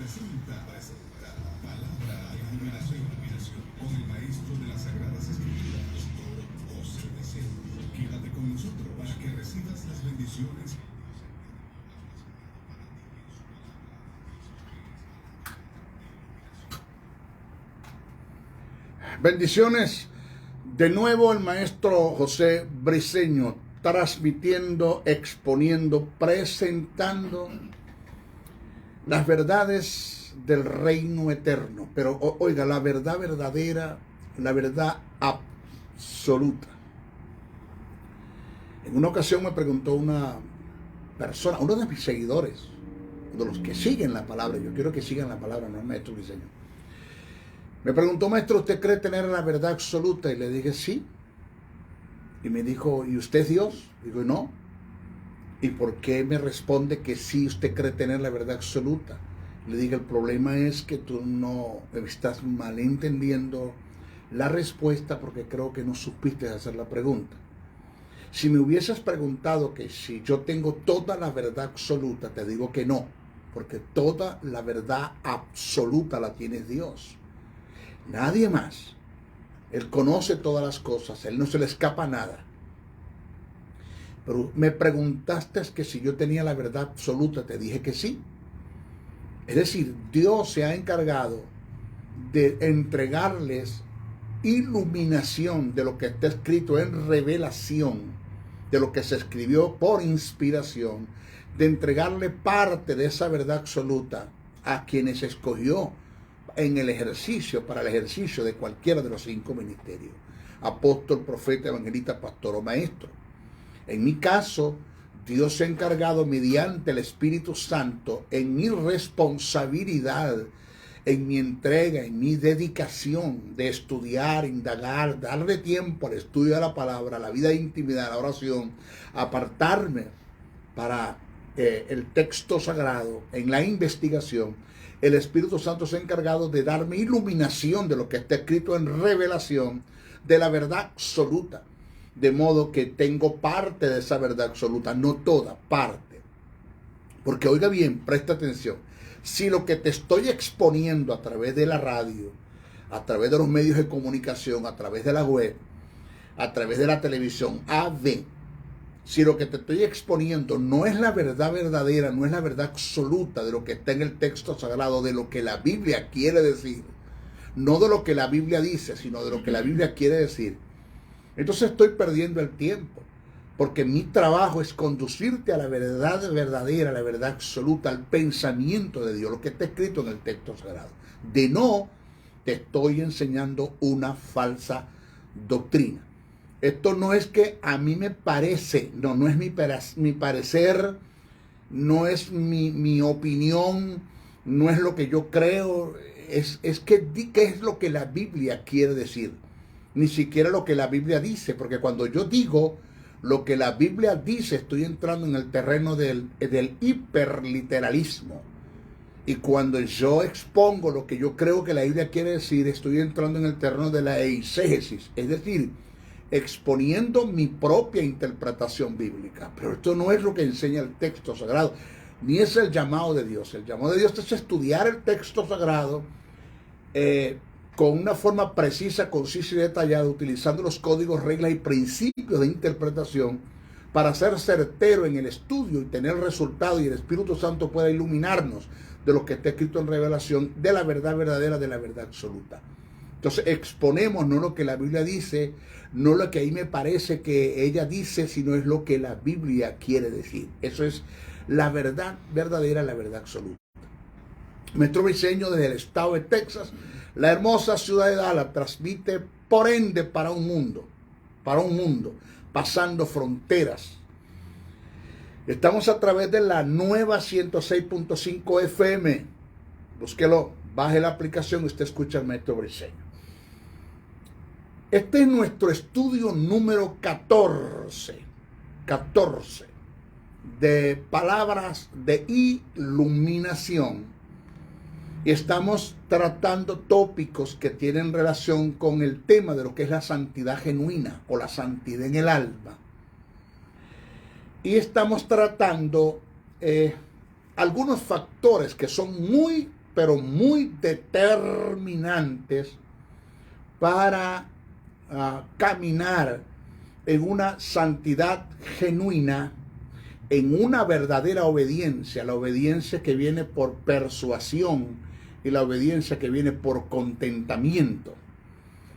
presenta Palabra de Iluminación con el maestro de las Sagradas Escrituras, Dr. José Becerra. Quédate con nosotros para que recibas las bendiciones. Bendiciones. De nuevo el maestro José Briceño, transmitiendo, exponiendo, presentando las verdades del reino eterno. Pero oiga, la verdad verdadera, la verdad absoluta. En una ocasión me preguntó una persona, uno de mis seguidores, de los que siguen la palabra, yo quiero que sigan la palabra, no el maestro Briceño. Me preguntó, maestro, ¿usted cree tener la verdad absoluta? Y le dije, sí. Y me dijo, ¿y usted es Dios? Digo, no. ¿Y por qué me responde que sí, usted cree tener la verdad absoluta? Le dije, el problema es que tú no estás malentendiendo la respuesta porque creo que no supiste hacer la pregunta. Si me hubieses preguntado que si yo tengo toda la verdad absoluta, te digo que no, porque toda la verdad absoluta la tiene Dios. Nadie más. Él conoce todas las cosas, Él no se le escapa nada. Pero me preguntaste que si yo tenía la verdad absoluta, te dije que sí. Es decir, Dios se ha encargado de entregarles iluminación de lo que está escrito en revelación, de lo que se escribió por inspiración, de entregarle parte de esa verdad absoluta a quienes escogió en el ejercicio, para el ejercicio de cualquiera de los 5 ministerios: apóstol, profeta, evangelista, pastor o maestro. En mi caso, Dios se ha encargado mediante el Espíritu Santo, en mi responsabilidad, en mi entrega, en mi dedicación de estudiar, indagar, darle tiempo al estudio de la palabra, a la vida de intimidad, a la oración, apartarme para el texto sagrado, en la investigación. El Espíritu Santo se ha encargado de darme iluminación de lo que está escrito en revelación, de la verdad absoluta. De modo que tengo parte de esa verdad absoluta, no toda, parte. Porque oiga bien, presta atención. Si lo que te estoy exponiendo a través de la radio, a través de los medios de comunicación, a través de la web, a través de la televisión, si lo que te estoy exponiendo no es la verdad verdadera, no es la verdad absoluta de lo que está en el texto sagrado, de lo que la Biblia quiere decir, no de lo que la Biblia dice, sino de lo que la Biblia quiere decir, entonces estoy perdiendo el tiempo, porque mi trabajo es conducirte a la verdad verdadera, a la verdad absoluta, al pensamiento de Dios, lo que está escrito en el texto sagrado. De no, te estoy enseñando una falsa doctrina. Esto no es que a mí me parece, no es mi parecer, no es mi opinión, no es lo que yo creo, es que qué es lo que la Biblia quiere decir. Ni siquiera lo que la Biblia dice, porque cuando yo digo lo que la Biblia dice, estoy entrando en el terreno del hiperliteralismo. Y cuando yo expongo lo que yo creo que la Biblia quiere decir, estoy entrando en el terreno de la eisegesis, es decir, exponiendo mi propia interpretación bíblica. Pero esto no es lo que enseña el texto sagrado, ni es el llamado de Dios. El llamado de Dios es estudiar el texto sagrado con una forma precisa, concisa y detallada, utilizando los códigos, reglas y principios de interpretación para ser certero en el estudio y tener resultado, y el Espíritu Santo pueda iluminarnos de lo que está escrito en revelación, de la verdad verdadera, de la verdad absoluta. Entonces exponemos no lo que la Biblia dice, no lo que ahí me parece que ella dice, sino es lo que la Biblia quiere decir. Eso es la verdad verdadera, la verdad absoluta. Maestro Briceño, desde el estado de Texas, la hermosa ciudad de Dallas, transmite por ende para un mundo, pasando fronteras. Estamos a través de la nueva 106.5 FM. Búsquelo, baje la aplicación y usted escucha al maestro Briceño. Este es nuestro estudio número 14 de palabras de iluminación. Y estamos tratando tópicos que tienen relación con el tema de lo que es la santidad genuina o la santidad en el alma. Y estamos tratando algunos factores que son muy pero muy determinantes para caminar en una santidad genuina, en una verdadera obediencia, la obediencia que viene por persuasión y la obediencia que viene por contentamiento.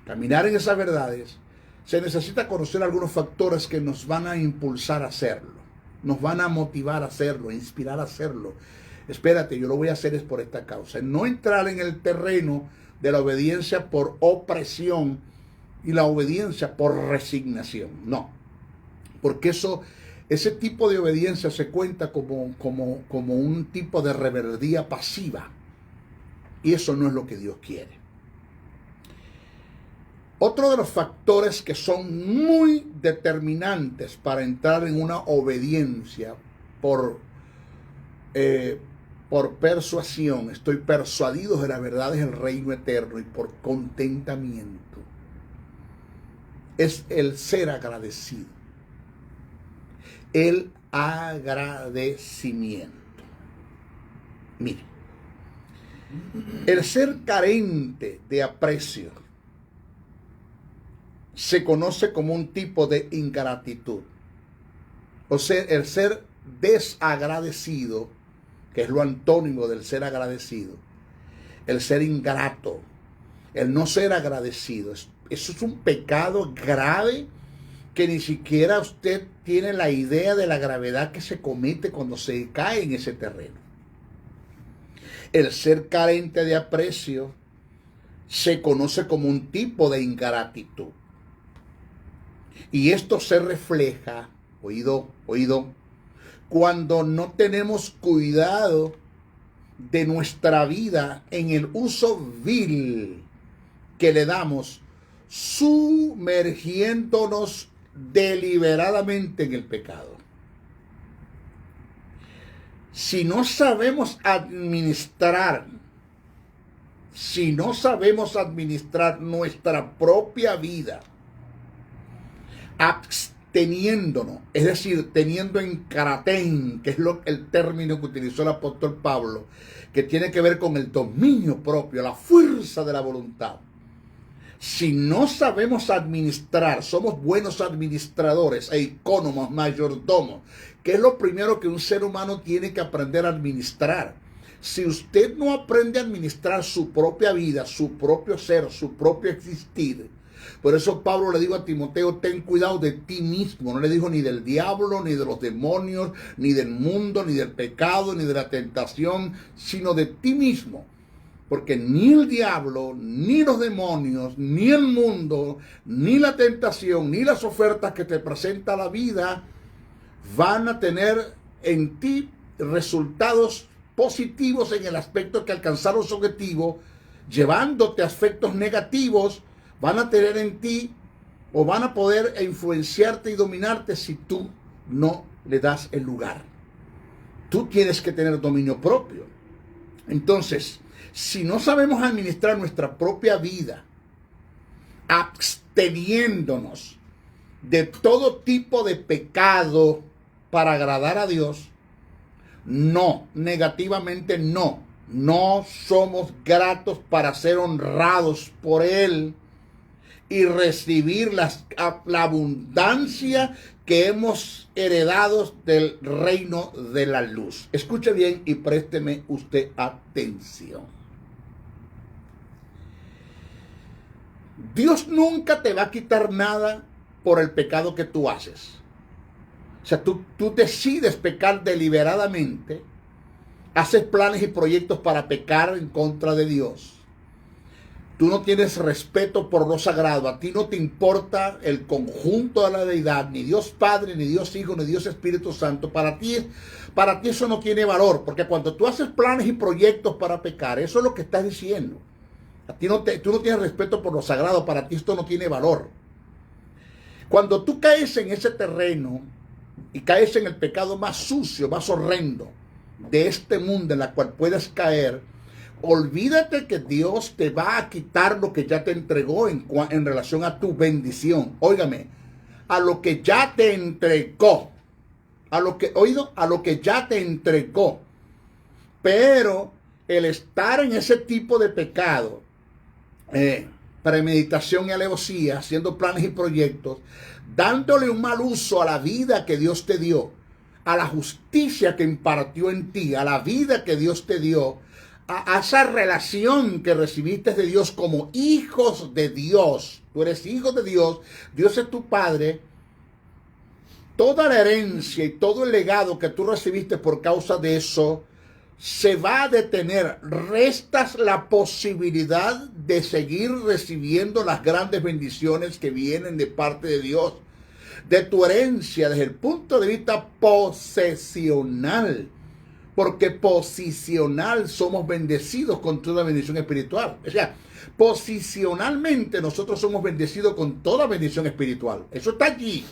Caminar en esas verdades, se necesita conocer algunos factores que nos van a impulsar a hacerlo, nos van a motivar a hacerlo, inspirar a hacerlo. Espérate, yo lo voy a hacer es por esta causa. No entrar en el terreno de la obediencia por opresión y la obediencia por resignación. No, porque ese tipo de obediencia se cuenta como un tipo de rebeldía pasiva. Y eso no es lo que Dios quiere. Otro de los factores que son muy determinantes para entrar en una obediencia por persuasión, estoy persuadido de las verdades del reino eterno, y por contentamiento, es el ser agradecido. El agradecimiento. Mire, el ser carente de aprecio se conoce como un tipo de ingratitud. O sea, el ser desagradecido, que es lo antónimo del ser agradecido, el ser ingrato, el no ser agradecido, eso es un pecado grave que ni siquiera usted tiene la idea de la gravedad que se comete cuando se cae en ese terreno. El ser carente de aprecio se conoce como un tipo de ingratitud. Y esto se refleja, oído, cuando no tenemos cuidado de nuestra vida en el uso vil que le damos, sumergiéndonos deliberadamente en el pecado. Si no sabemos administrar nuestra propia vida, absteniéndonos, es decir, teniendo en karatén, que es el término que utilizó el apóstol Pablo, que tiene que ver con el dominio propio, la fuerza de la voluntad. Si no sabemos administrar, somos buenos administradores e ecónomos, mayordomos, que es lo primero que un ser humano tiene que aprender a administrar. Si usted no aprende a administrar su propia vida, su propio ser, su propio existir, por eso Pablo le dijo a Timoteo, ten cuidado de ti mismo. No le dijo ni del diablo, ni de los demonios, ni del mundo, ni del pecado, ni de la tentación, sino de ti mismo. Porque ni el diablo, ni los demonios, ni el mundo, ni la tentación, ni las ofertas que te presenta la vida van a tener en ti resultados positivos en el aspecto que alcanzaron su objetivo, llevándote a aspectos negativos. Van a tener en ti o van a poder influenciarte y dominarte si tú no le das el lugar. Tú tienes que tener dominio propio. Entonces, si no sabemos administrar nuestra propia vida, absteniéndonos de todo tipo de pecado para agradar a Dios, no, negativamente no somos gratos para ser honrados por Él y recibir la abundancia que hemos heredado del reino de la luz. Escuche bien y présteme usted atención. Dios nunca te va a quitar nada por el pecado que tú haces. O sea, tú decides pecar deliberadamente, haces planes y proyectos para pecar en contra de Dios. Tú no tienes respeto por lo sagrado. A ti no te importa el conjunto de la deidad, ni Dios Padre, ni Dios Hijo, ni Dios Espíritu Santo. Para ti eso no tiene valor, porque cuando tú haces planes y proyectos para pecar, eso es lo que estás diciendo. Tú no tienes respeto por lo sagrado, para ti esto no tiene valor. Cuando tú caes en ese terreno y caes en el pecado más sucio, más horrendo de este mundo en la cual puedes caer, olvídate que Dios te va a quitar lo que ya te entregó en relación a tu bendición. Óigame, a lo que ya te entregó. A lo que ya te entregó. Pero el estar en ese tipo de pecado, premeditación y alevosía, haciendo planes y proyectos, dándole un mal uso a la vida que Dios te dio, a la justicia que impartió en ti, a la vida que Dios te dio, a esa relación que recibiste de Dios como hijos de Dios. Tú eres hijo de Dios, Dios es tu Padre. Toda la herencia y todo el legado que tú recibiste por causa de eso se va a detener. Restas la posibilidad de seguir recibiendo las grandes bendiciones que vienen de parte de Dios, de tu herencia desde el punto de vista posesional. Porque posicional somos bendecidos con toda bendición espiritual. O sea, posicionalmente nosotros somos bendecidos con toda bendición espiritual. Eso está allí.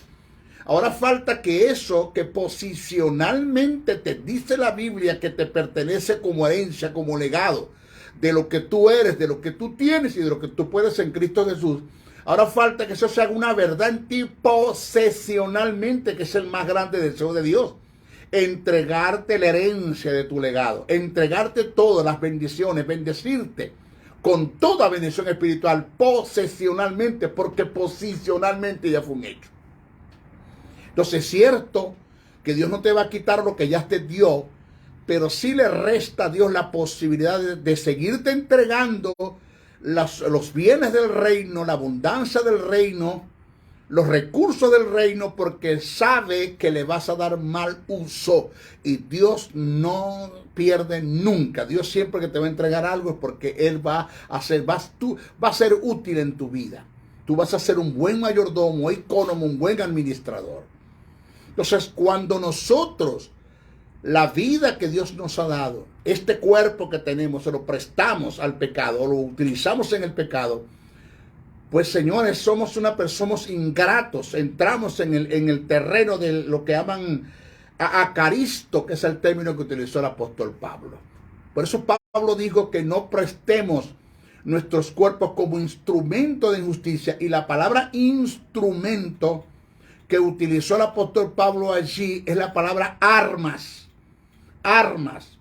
Ahora falta que eso que posicionalmente te dice la Biblia que te pertenece como herencia, como legado, de lo que tú eres, de lo que tú tienes y de lo que tú puedes en Cristo Jesús. Ahora falta que eso se haga una verdad en ti posesionalmente, que es el más grande deseo de Dios. Entregarte la herencia de tu legado, entregarte todas las bendiciones, bendecirte con toda bendición espiritual posesionalmente, porque posicionalmente ya fue un hecho. Entonces es cierto que Dios no te va a quitar lo que ya te dio, pero sí le resta a Dios la posibilidad de seguirte entregando los bienes del reino, la abundancia del reino, los recursos del reino, porque sabe que le vas a dar mal uso. Y Dios no pierde nunca. Dios siempre que te va a entregar algo es porque Él va a ser útil en tu vida. Tú vas a ser un buen mayordomo, ecónomo, un buen administrador. Entonces, cuando nosotros, la vida que Dios nos ha dado, este cuerpo que tenemos, se lo prestamos al pecado, o lo utilizamos en el pecado, pues señores, somos ingratos, entramos en el terreno de lo que llaman acaristo, que es el término que utilizó el apóstol Pablo. Por eso Pablo dijo que no prestemos nuestros cuerpos como instrumento de injusticia, y la palabra instrumento que utilizó el apóstol Pablo allí es la palabra armas. Armas.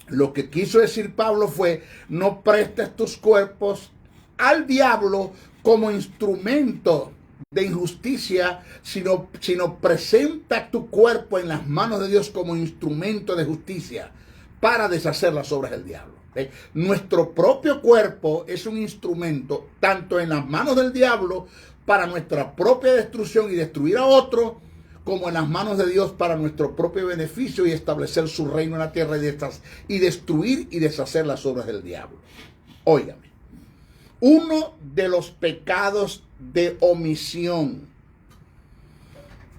Lo que quiso decir Pablo fue: no prestes tus cuerpos al diablo como instrumento de injusticia, sino presenta tu cuerpo en las manos de Dios como instrumento de justicia para deshacer las obras del diablo. Nuestro propio cuerpo es un instrumento tanto en las manos del diablo para nuestra propia destrucción y destruir a otro, como en las manos de Dios para nuestro propio beneficio y establecer su reino en la tierra y destruir y deshacer las obras del diablo. Óigame, uno de los pecados de omisión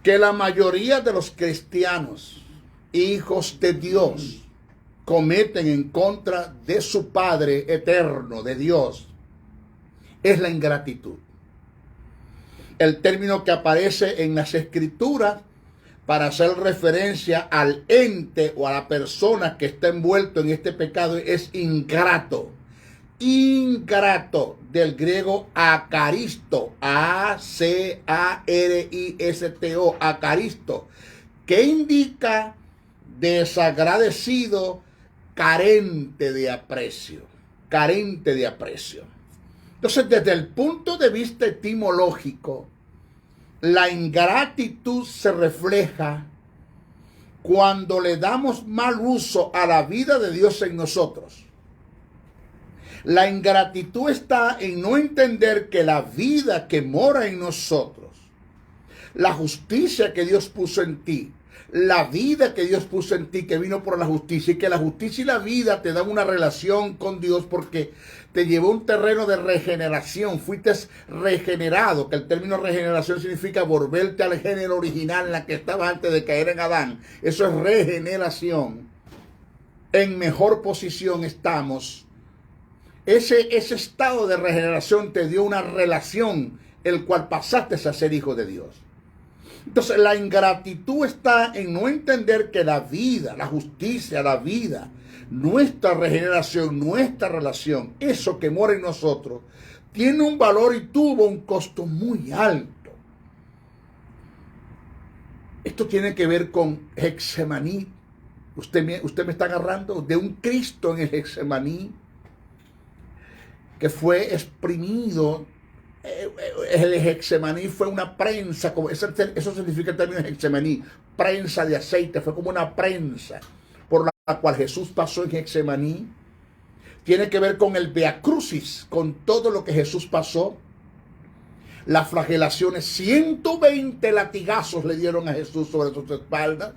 que la mayoría de los cristianos, hijos de Dios, cometen en contra de su Padre eterno, de Dios, es la ingratitud. El término que aparece en las Escrituras para hacer referencia al ente o a la persona que está envuelto en este pecado es ingrato. Ingrato, del griego acaristo, A-C-A-R-I-S-T-O, acaristo, que indica desagradecido, carente de aprecio, carente de aprecio. Entonces, desde el punto de vista etimológico, la ingratitud se refleja cuando le damos mal uso a la vida de Dios en nosotros. La ingratitud está en no entender que la vida que mora en nosotros, la justicia que Dios puso en ti, la vida que Dios puso en ti, que vino por la justicia, y que la justicia y la vida te dan una relación con Dios porque te llevó a un terreno de regeneración, fuiste regenerado, que el término regeneración significa volverte al género original en la que estabas antes de caer en Adán. Eso es regeneración. En mejor posición estamos. Ese estado de regeneración te dio una relación, el cual pasaste a ser hijo de Dios. Entonces la ingratitud está en no entender que la vida, la justicia, la vida, nuestra regeneración, nuestra relación, eso que mora en nosotros, tiene un valor y tuvo un costo muy alto. Esto tiene que ver con Getsemaní, Usted me está agarrando de un Cristo en el Getsemaní que fue exprimido. El Getsemaní fue una prensa, eso significa el término Getsemaní, prensa de aceite, fue como una prensa por la cual Jesús pasó en Getsemaní. Tiene que ver con el Via Crucis, con todo lo que Jesús pasó. Las flagelaciones, 120 latigazos le dieron a Jesús sobre sus espaldas,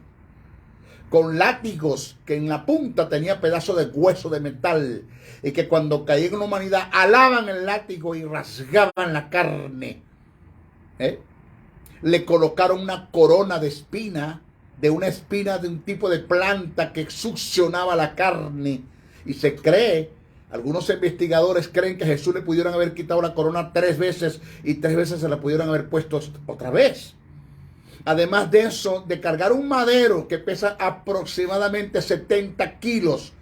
con látigos que en la punta tenía pedazos de hueso de metal, y que cuando caía en la humanidad alaban el látigo y rasgaban la carne. Le colocaron una corona de espina, de una espina de un tipo de planta que succionaba la carne, y se cree, algunos investigadores creen que a Jesús le pudieron haber quitado la corona 3 veces y 3 veces se la pudieron haber puesto otra vez. Además de eso, de cargar un madero que pesa aproximadamente 70 kilos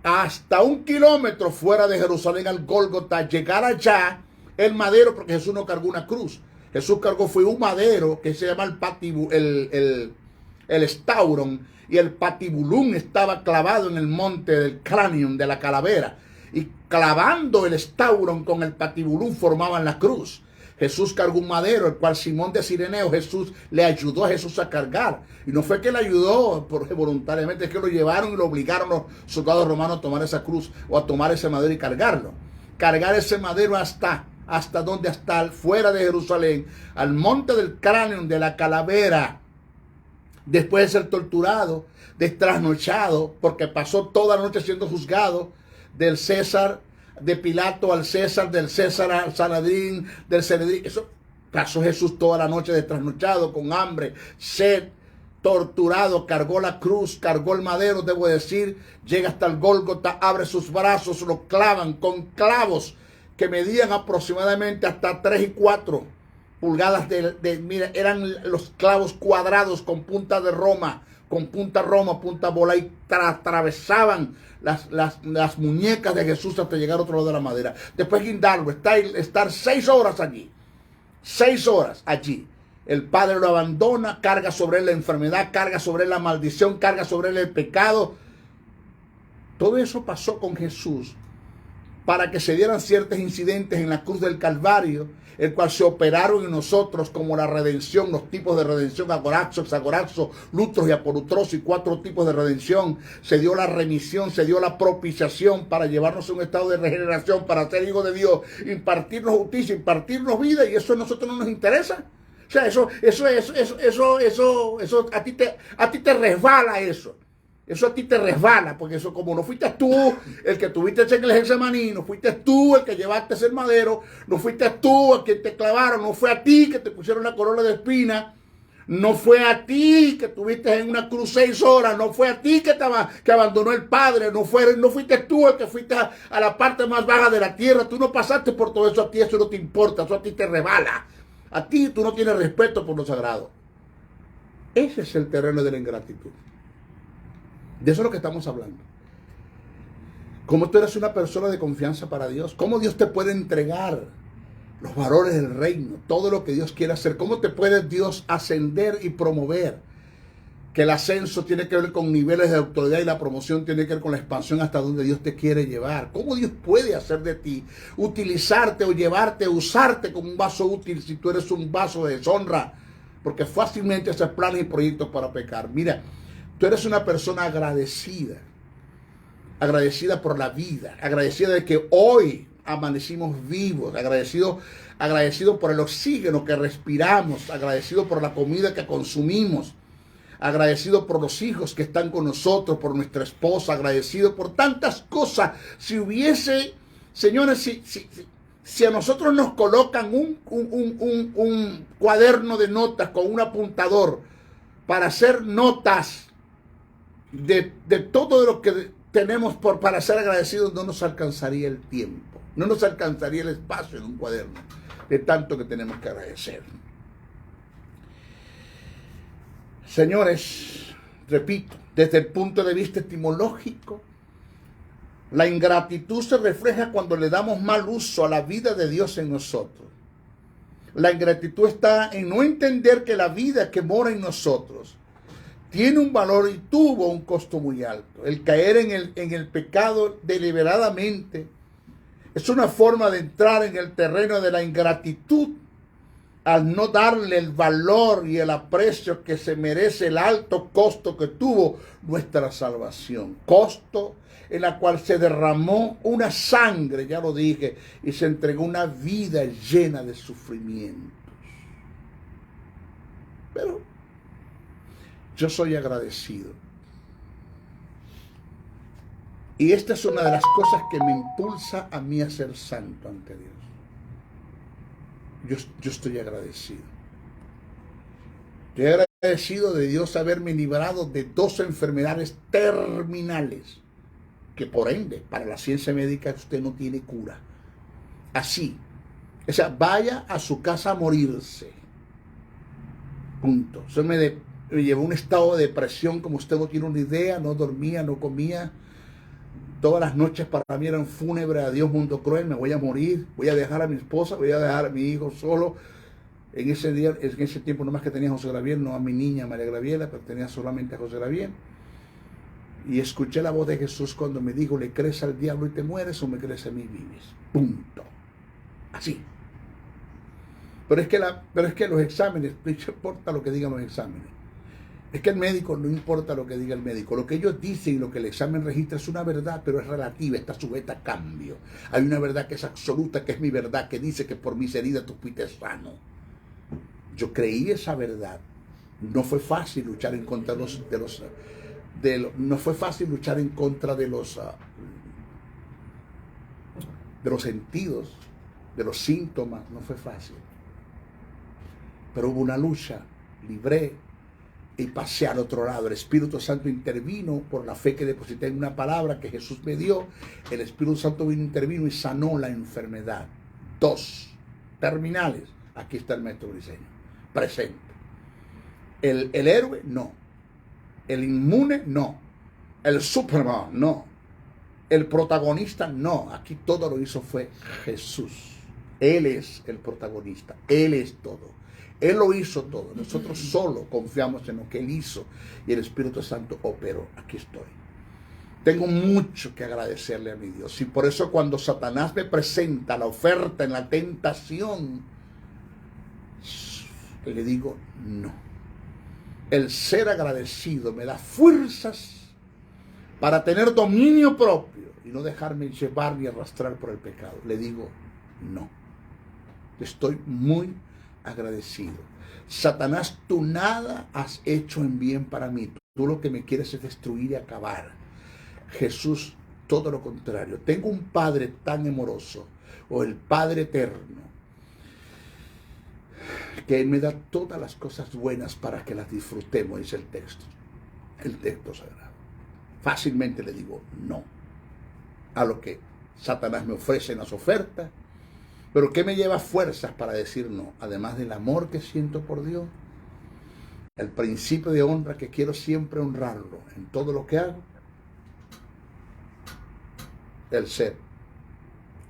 hasta 1 kilómetro fuera de Jerusalén al Gólgota, llegar allá el madero, porque Jesús no cargó una cruz. Jesús cargó fue un madero que se llama el estauron, y el patibulum estaba clavado en el monte del cráneo de la calavera, y clavando el estauron con el patibulum formaban la cruz. Jesús cargó un madero, el cual Simón de Cireneo, Jesús le ayudó a Jesús a cargar. Y no fue que le ayudó voluntariamente, es que lo llevaron y lo obligaron los soldados romanos a tomar esa cruz o a tomar ese madero y cargarlo. Cargar ese madero hasta fuera de Jerusalén, al monte del cráneo de la calavera, después de ser torturado, trasnochado, porque pasó toda la noche siendo juzgado, del César, de Pilato al César, del César al Sanedrín, del Sanedrín. Eso pasó Jesús toda la noche de trasnochado, con hambre, sed, torturado, cargó la cruz, cargó el madero, debo decir, llega hasta el Gólgota, abre sus brazos, lo clavan con clavos que medían aproximadamente hasta 3 y 4 pulgadas mira, eran los clavos cuadrados con punta de Roma, punta bola, y atravesaban las muñecas de Jesús hasta llegar a otro lado de la madera. Después guindarlo, estar 6 horas allí. 6 horas allí. El Padre lo abandona, carga sobre él la enfermedad, carga sobre él la maldición, carga sobre él el pecado. Todo eso pasó con Jesús para que se dieran ciertos incidentes en la cruz del Calvario, el cual se operaron en nosotros como la redención, los tipos de redención, agorazo, hexagorazo, lutros y apolutros, y 4 tipos de redención. Se dio la remisión, se dio la propiciación para llevarnos a un estado de regeneración, para ser hijos de Dios, impartirnos justicia, impartirnos vida, y eso a nosotros no nos interesa. O sea, eso a ti te resbala eso. Eso a ti te resbala, porque eso, como no fuiste tú el que tuviste en el Getsemaní, no fuiste tú el que llevaste el madero, no fuiste tú el que te clavaron, no fue a ti que te pusieron la corona de espina, no fue a ti que tuviste en una cruz 6 horas, no fue a ti que abandonó el Padre, no fuiste tú el que fuiste a la parte más baja de la tierra, tú no pasaste por todo eso, a ti eso no te importa, eso a ti te resbala, a ti tú no tienes respeto por lo sagrado. Ese es el terreno de la ingratitud. De eso es lo que estamos hablando. Cómo tú eres una persona de confianza para Dios. Cómo Dios te puede entregar los valores del reino. Todo lo que Dios quiere hacer. Cómo te puede Dios ascender y promover. Que el ascenso tiene que ver con niveles de autoridad y la promoción tiene que ver con la expansión hasta donde Dios te quiere llevar. Cómo Dios puede hacer de ti, utilizarte o llevarte, usarte como un vaso útil si tú eres un vaso de deshonra. Porque fácilmente haces planes y proyectos para pecar. Mira, tú eres una persona agradecida por la vida, agradecida de que hoy amanecimos vivos, agradecido por el oxígeno que respiramos, agradecido por la comida que consumimos, agradecido por los hijos que están con nosotros, por nuestra esposa, agradecido por tantas cosas. Si hubiese, señores, si a nosotros nos colocan un cuaderno de notas con un apuntador para hacer notas de todo lo que tenemos para ser agradecidos, no nos alcanzaría el tiempo, no nos alcanzaría el espacio en un cuaderno de tanto que tenemos que agradecer. Señores, repito, desde el punto de vista etimológico, la ingratitud se refleja cuando le damos mal uso a la vida de Dios en nosotros. La ingratitud está en no entender que la vida que mora en nosotros tiene un valor y tuvo un costo muy alto. El caer en el pecado deliberadamente es una forma de entrar en el terreno de la ingratitud al no darle el valor y el aprecio que se merece el alto costo que tuvo nuestra salvación. Costo en la cual se derramó una sangre, ya lo dije, y se entregó una vida llena de sufrimientos. Pero yo soy agradecido. Y esta es una de las cosas que me impulsa a mí a ser santo ante Dios. Yo estoy agradecido. Estoy agradecido de Dios haberme librado de 2 enfermedades terminales, que por ende, para la ciencia médica, usted no tiene cura. Así. O sea, vaya a su casa a morirse. Punto. Eso me llevó a un estado de depresión, como usted no tiene una idea. No dormía, no comía. Todas las noches para mí eran fúnebres. Adiós, mundo cruel, me voy a morir. Voy a dejar a mi esposa, voy a dejar a mi hijo solo. En ese tiempo nomás que tenía a José Graviel, no a mi niña María Graviela, pero tenía solamente a José Graviel. Y escuché la voz de Jesús cuando me dijo: ¿le crees al diablo y te mueres o me crees a mí y vives? Punto. Así. Pero es que los exámenes, no importa lo que digan los exámenes. Es que el médico, no importa lo que diga el médico. Lo que ellos dicen y lo que el examen registra es una verdad, pero es relativa, está sujeta a cambio. Hay una verdad que es absoluta, que es mi verdad, que dice que por mis heridas tú fuiste sano. Yo creí esa verdad. No fue fácil luchar en contra de los sentidos, de los síntomas. No fue fácil. Pero hubo una lucha, libré y pasé al otro lado. El Espíritu Santo intervino por la fe que deposité en una palabra que Jesús me dio. El Espíritu Santo intervino y sanó la enfermedad. 2 terminales. Aquí está el maestro Briceño, presente. El héroe, no. El inmune, no. El Superman, no. El protagonista, no. Aquí todo lo hizo fue Jesús. Él es el protagonista. Él es todo. Él lo hizo todo. Nosotros solo confiamos en lo que Él hizo y el Espíritu Santo operó. Aquí estoy. Tengo mucho que agradecerle a mi Dios. Y por eso cuando Satanás me presenta la oferta en la tentación, le digo no. El ser agradecido me da fuerzas para tener dominio propio y no dejarme llevar ni arrastrar por el pecado. Le digo no. Estoy muy agradecido. Satanás, tú nada has hecho en bien para mí. Tú lo que me quieres es destruir y acabar. Jesús, todo lo contrario. Tengo un Padre tan amoroso, o el Padre eterno, que Él me da todas las cosas buenas para que las disfrutemos, dice el texto sagrado. Fácilmente le digo no a lo que Satanás me ofrece en las ofertas. Pero ¿qué me lleva fuerzas para decir no? Además del amor que siento por Dios, el principio de honra que quiero siempre honrarlo en todo lo que hago, el ser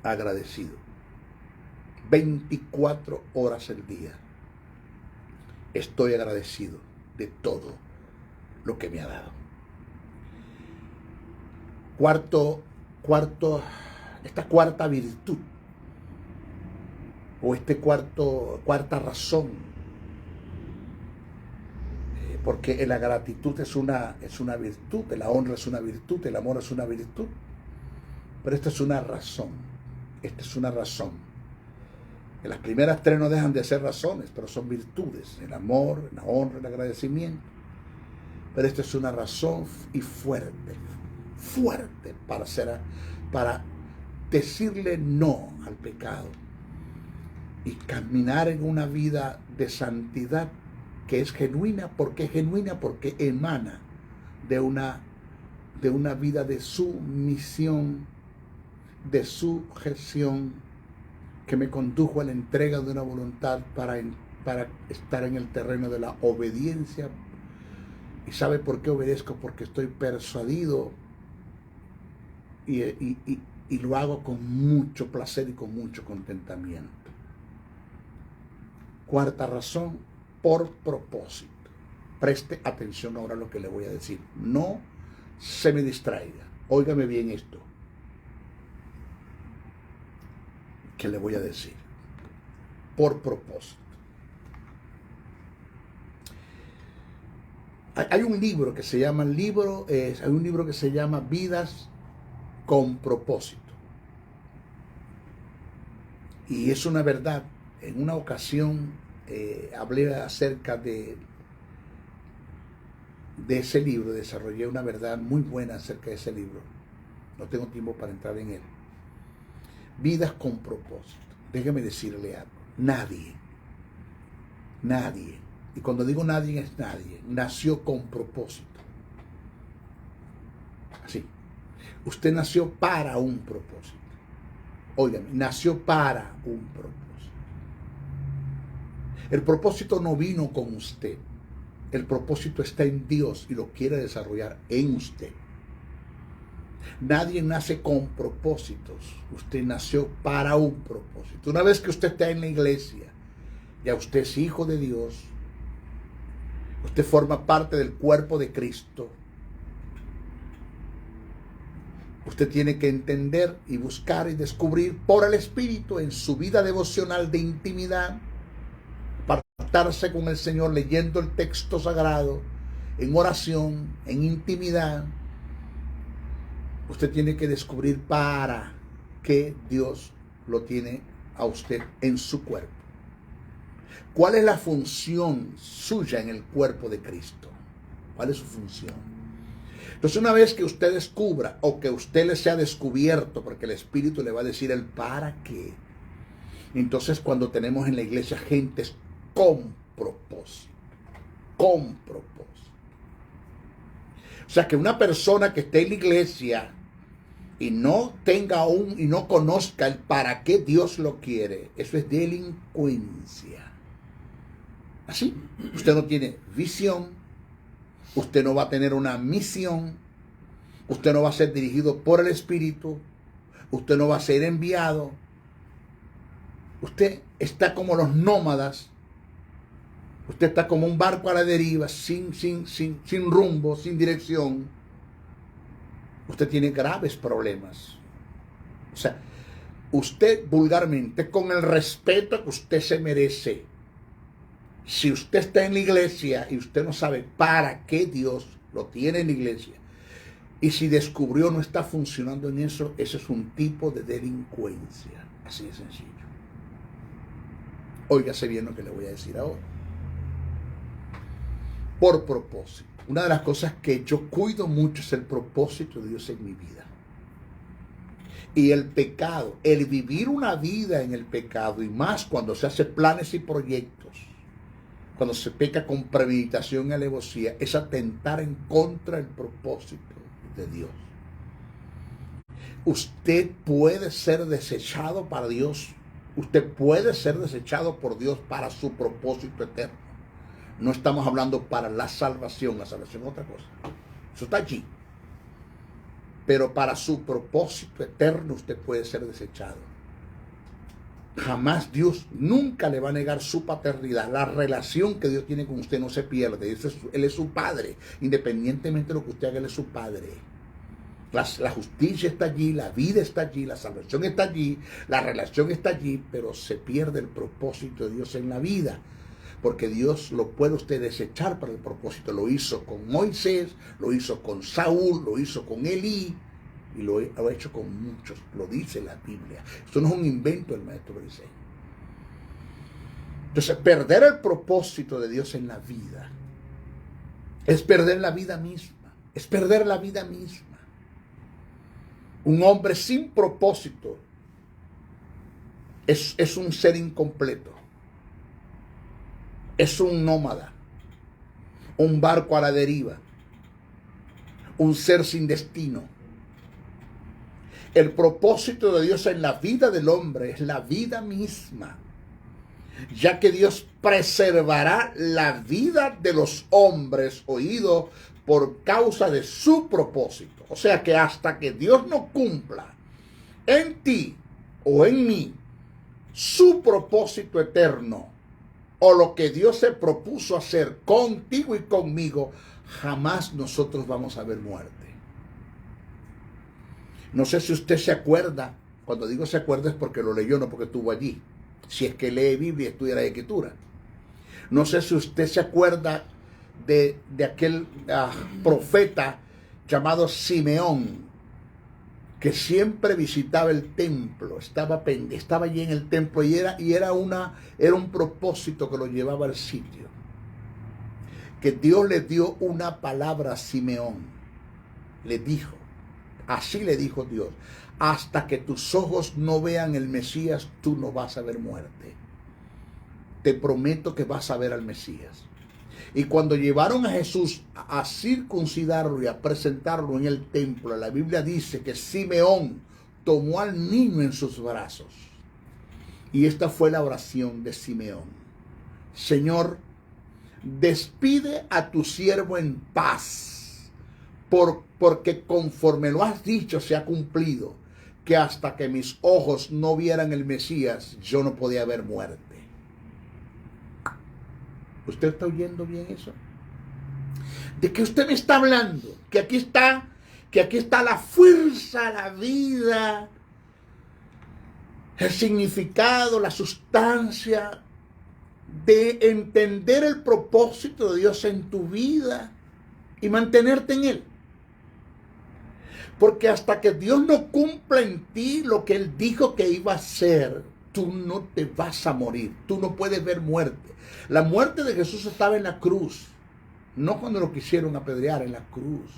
agradecido. 24 horas al día estoy agradecido de todo lo que me ha dado. Esta cuarta virtud, o cuarta razón, porque la gratitud es una virtud, la honra es una virtud, el amor es una virtud, pero esta es una razón, que las primeras 3 no dejan de ser razones, pero son virtudes: el amor, la honra, el agradecimiento. Pero esta es una razón y fuerte para decirle no al pecado y caminar en una vida de santidad que es genuina. Porque emana de una vida de sumisión, de sujeción, que me condujo a la entrega de una voluntad para estar en el terreno de la obediencia. ¿Y sabe por qué obedezco? Porque estoy persuadido y lo hago con mucho placer y con mucho contentamiento. Cuarta razón, por propósito. Preste atención ahora a lo que le voy a decir. No se me distraiga. Óigame bien esto que le voy a decir. Por propósito. Hay un libro que se llama Vidas con propósito. Y es una verdad. En una ocasión hablé acerca de ese libro, desarrollé una verdad muy buena acerca de ese libro. No tengo tiempo para entrar en él. Vidas con propósito. Déjeme decirle algo. Nadie, y cuando digo nadie es nadie, nació con propósito. Así. Usted nació para un propósito. Óigame, nació para un propósito. El propósito no vino con usted. El propósito está en Dios y lo quiere desarrollar en usted. Nadie nace con propósitos. Usted nació para un propósito. Una vez que usted está en la iglesia, ya usted es hijo de Dios. Usted forma parte del cuerpo de Cristo. Usted tiene que entender y buscar y descubrir por el Espíritu en su vida devocional de intimidad, apartarse con el Señor leyendo el texto sagrado, en oración, en intimidad. Usted tiene que descubrir para qué Dios lo tiene a usted en su cuerpo. ¿Cuál es la función suya en el cuerpo de Cristo? ¿Cuál es su función? Entonces, una vez que usted descubra o que usted le sea descubierto, porque el Espíritu le va a decir el para qué, entonces cuando tenemos en la iglesia gentes con propósito, con propósito. O sea, que una persona que esté en la iglesia y no tenga y no conozca el para qué Dios lo quiere, eso es delincuencia. Así, usted no tiene visión, usted no va a tener una misión, usted no va a ser dirigido por el Espíritu, usted no va a ser enviado, usted está como los nómadas, usted está como un barco a la deriva, sin rumbo, sin dirección. Usted tiene graves problemas. O sea, usted vulgarmente, con el respeto que usted se merece, si usted está en la iglesia y usted no sabe para qué Dios lo tiene en la iglesia, y si descubrió no está funcionando en eso, ese es un tipo de delincuencia. Así de sencillo. Óigase bien lo que le voy a decir ahora. Por propósito. Una de las cosas que yo cuido mucho es el propósito de Dios en mi vida. Y el pecado, el vivir una vida en el pecado, y más cuando se hace planes y proyectos, cuando se peca con premeditación y alevosía, es atentar en contra del propósito de Dios. Usted puede ser desechado para Dios. Usted puede ser desechado por Dios para su propósito eterno. No estamos hablando para la salvación es otra cosa. Eso está allí. Pero para su propósito eterno usted puede ser desechado. Jamás Dios nunca le va a negar su paternidad. La relación que Dios tiene con usted no se pierde. Él es su padre. Independientemente de lo que usted haga, Él es su padre. La justicia está allí, la vida está allí, la salvación está allí, la relación está allí, pero se pierde el propósito de Dios en la vida. Porque Dios lo puede usted desechar para el propósito. Lo hizo con Moisés, lo hizo con Saúl, lo hizo con Elí, y lo ha hecho con muchos. Lo dice la Biblia. Esto no es un invento del maestro Brisey. Entonces, perder el propósito de Dios en la vida es perder la vida misma. Es perder la vida misma. Un hombre sin propósito es un ser incompleto. Es un nómada, un barco a la deriva, un ser sin destino. El propósito de Dios en la vida del hombre es la vida misma, ya que Dios preservará la vida de los hombres, oído, por causa de su propósito. O sea que hasta que Dios no cumpla en ti o en mí su propósito eterno, o lo que Dios se propuso hacer contigo y conmigo, jamás nosotros vamos a ver muerte. No sé si usted se acuerda, cuando digo se acuerda es porque lo leyó, no porque estuvo allí. Si es que lee Biblia y estudia la Escritura. No sé si usted se acuerda de aquel profeta llamado Simeón, que siempre visitaba el templo, estaba allí en el templo y era un propósito que lo llevaba al sitio. Que Dios le dio una palabra a Simeón. Le dijo, así le dijo Dios, hasta que tus ojos no vean el Mesías, tú no vas a ver muerte. Te prometo que vas a ver al Mesías. Y cuando llevaron a Jesús a circuncidarlo y a presentarlo en el templo, la Biblia dice que Simeón tomó al niño en sus brazos. Y esta fue la oración de Simeón. Señor, despide a tu siervo en paz, porque conforme lo has dicho se ha cumplido, que hasta que mis ojos no vieran el Mesías, yo no podía ver muerte. ¿Usted está oyendo bien eso? ¿De qué usted me está hablando? Que aquí está la fuerza, la vida, el significado, la sustancia de entender el propósito de Dios en tu vida y mantenerte en él. Porque hasta que Dios no cumpla en ti lo que Él dijo que iba a hacer, tú no te vas a morir. Tú no puedes ver muerte. La muerte de Jesús estaba en la cruz. No cuando lo quisieron apedrear, en la cruz.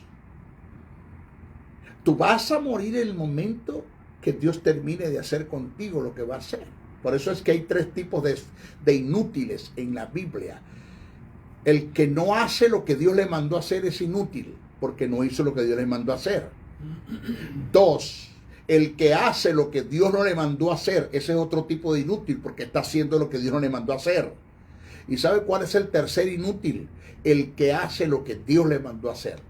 Tú vas a morir en el momento que Dios termine de hacer contigo lo que va a hacer. Por eso es que hay tres tipos de inútiles en la Biblia. El que no hace lo que Dios le mandó a hacer es inútil, porque no hizo lo que Dios le mandó a hacer. 2. El que hace lo que Dios no le mandó a hacer, ese es otro tipo de inútil, porque está haciendo lo que Dios no le mandó a hacer. ¿Y sabe cuál es el tercer inútil? El que hace lo que Dios le mandó a hacer.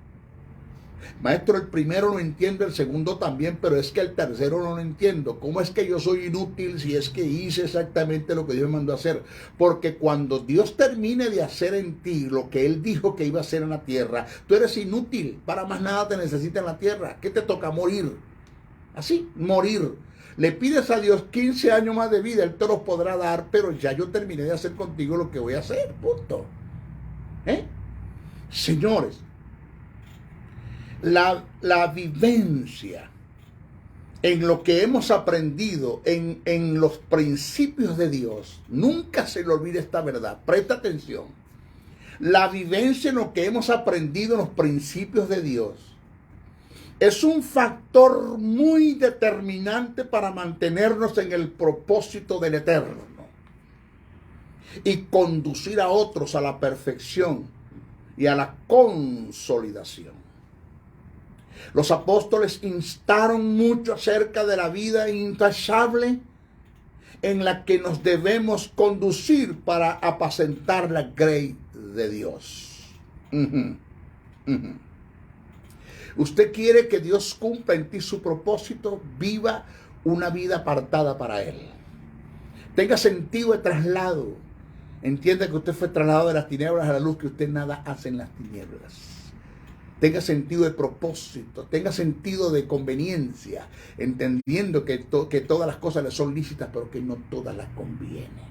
Maestro, el primero lo entiendo, el segundo también, pero es que el tercero no lo entiendo. ¿Cómo es que yo soy inútil si es que hice exactamente lo que Dios me mandó a hacer? Porque cuando Dios termine de hacer en ti lo que Él dijo que iba a hacer en la tierra, tú eres inútil, para más nada te necesita en la tierra. ¿Qué te toca? Morir. Así, morir. Le pides a Dios 15 años más de vida, Él te los podrá dar, pero ya yo terminé de hacer contigo lo que voy a hacer, punto. Señores, la vivencia en lo que hemos aprendido en los principios de Dios, nunca se le olvide esta verdad, presta atención. La vivencia en lo que hemos aprendido en los principios de Dios es un factor muy determinante para mantenernos en el propósito del Eterno y conducir a otros a la perfección y a la consolidación. Los apóstoles instaron mucho acerca de la vida intachable en la que nos debemos conducir para apacentar la grey de Dios. Usted quiere que Dios cumpla en ti su propósito, viva una vida apartada para Él. Tenga sentido de traslado. Entienda que usted fue trasladado de las tinieblas a la luz, que usted nada hace en las tinieblas. Tenga sentido de propósito, tenga sentido de conveniencia, entendiendo que todas las cosas le son lícitas, pero que no todas las conviene.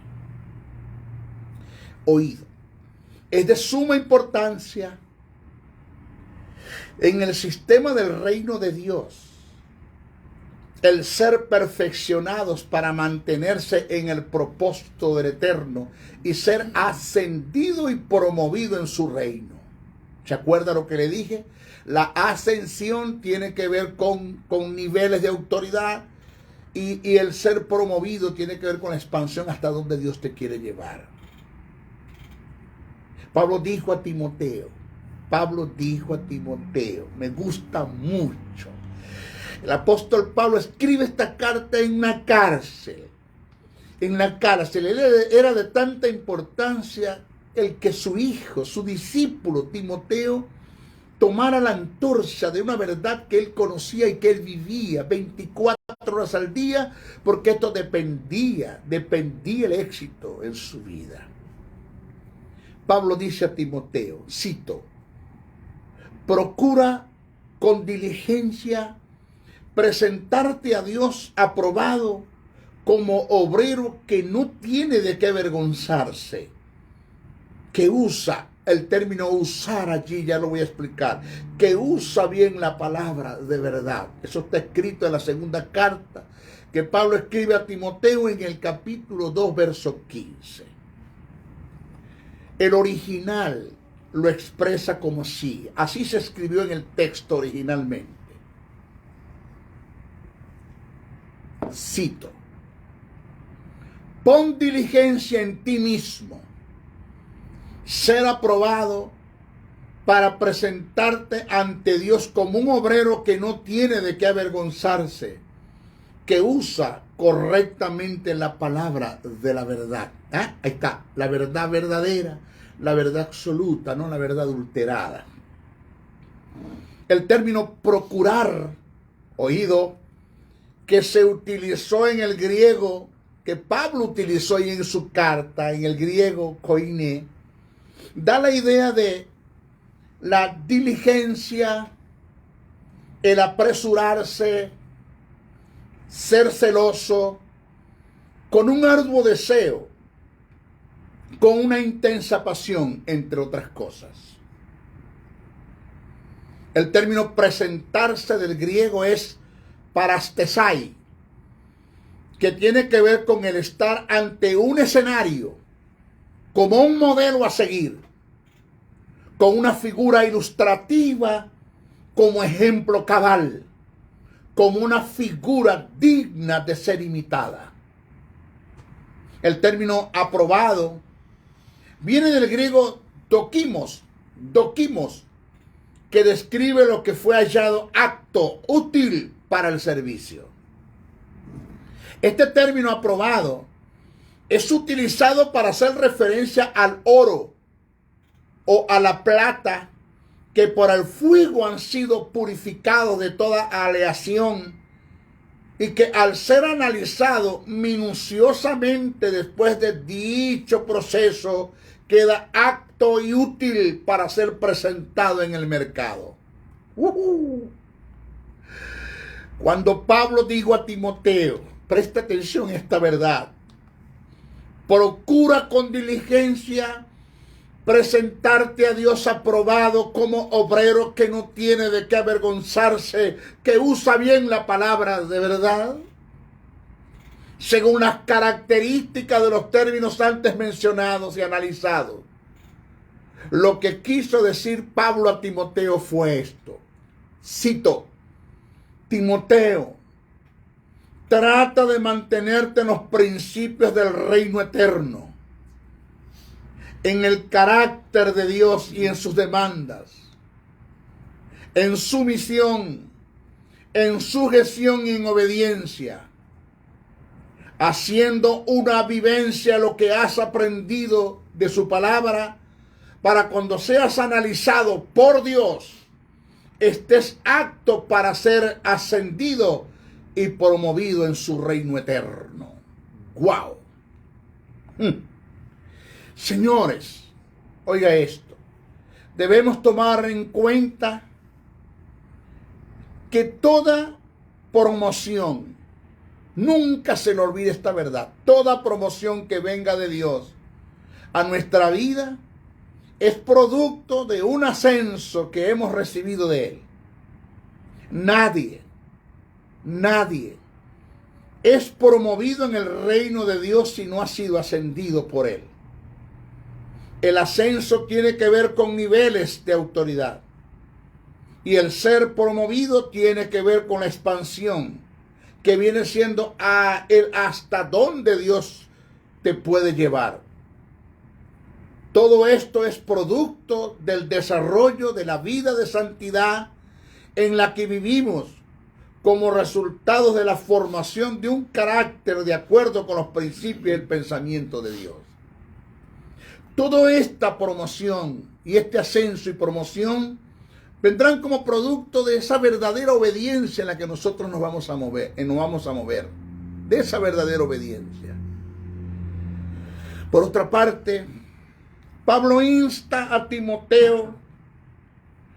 Oído. Es de suma importancia en el sistema del reino de Dios el ser perfeccionados para mantenerse en el propósito del Eterno y ser ascendido y promovido en su reino. ¿Se acuerda lo que le dije? La ascensión tiene que ver con niveles de autoridad y el ser promovido tiene que ver con la expansión hasta donde Dios te quiere llevar. Pablo dijo a Timoteo, me gusta mucho. El apóstol Pablo escribe esta carta en una cárcel. En la cárcel. Era de tanta importancia el que su hijo, su discípulo Timoteo, tomara la antorcha de una verdad que él conocía y que él vivía 24 horas al día, porque esto dependía el éxito en su vida. Pablo dice a Timoteo, cito, procura con diligencia presentarte a Dios aprobado como obrero que no tiene de qué avergonzarse, que usa, el término usar allí ya lo voy a explicar, que usa bien la palabra de verdad. Eso está escrito en la segunda carta que Pablo escribe a Timoteo en el capítulo 2, verso 15. El original lo expresa como sigue. Así se escribió en el texto originalmente. Cito, pon diligencia en ti mismo, ser aprobado para presentarte ante Dios como un obrero que no tiene de qué avergonzarse, que usa correctamente la palabra de la verdad. Ahí está, la verdad verdadera, la verdad absoluta, no la verdad adulterada. El término procurar, oído, que se utilizó en el griego, que Pablo utilizó ahí en su carta, en el griego koiné, da la idea de la diligencia, el apresurarse, ser celoso, con un arduo deseo, con una intensa pasión, entre otras cosas. El término presentarse del griego es parastesai, que tiene que ver con el estar ante un escenario como un modelo a seguir, con una figura ilustrativa como ejemplo cabal, como una figura digna de ser imitada. El término aprobado viene del griego dokimos, que describe lo que fue hallado apto, útil para el servicio. Este término aprobado es utilizado para hacer referencia al oro o a la plata que por el fuego han sido purificados de toda aleación y que al ser analizado minuciosamente después de dicho proceso queda apto y útil para ser presentado en el mercado. Cuando Pablo dijo a Timoteo, presta atención a esta verdad, procura con diligencia presentarte a Dios aprobado como obrero que no tiene de qué avergonzarse, que usa bien la palabra de verdad, según las características de los términos antes mencionados y analizados. Lo que quiso decir Pablo a Timoteo fue esto. Cito, Timoteo, trata de mantenerte en los principios del reino eterno, en el carácter de Dios y en sus demandas, en su misión, en sujeción y en obediencia, haciendo una vivencia lo que has aprendido de su palabra, para cuando seas analizado por Dios, estés apto para ser ascendido y promovido en su reino eterno. ¡Wow! Señores, oiga esto. Debemos tomar en cuenta que toda promoción, nunca se le olvide esta verdad, toda promoción que venga de Dios a nuestra vida es producto de un ascenso que hemos recibido de Él. Nadie es promovido en el reino de Dios si no ha sido ascendido por Él. El ascenso tiene que ver con niveles de autoridad. Y el ser promovido tiene que ver con la expansión, que viene siendo a el hasta dónde Dios te puede llevar. Todo esto es producto del desarrollo de la vida de santidad en la que vivimos como resultado de la formación de un carácter de acuerdo con los principios y el pensamiento de Dios. Toda esta promoción y este ascenso y promoción vendrán como producto de esa verdadera obediencia en la que nosotros nos vamos a mover, de esa verdadera obediencia. Por otra parte, Pablo insta a Timoteo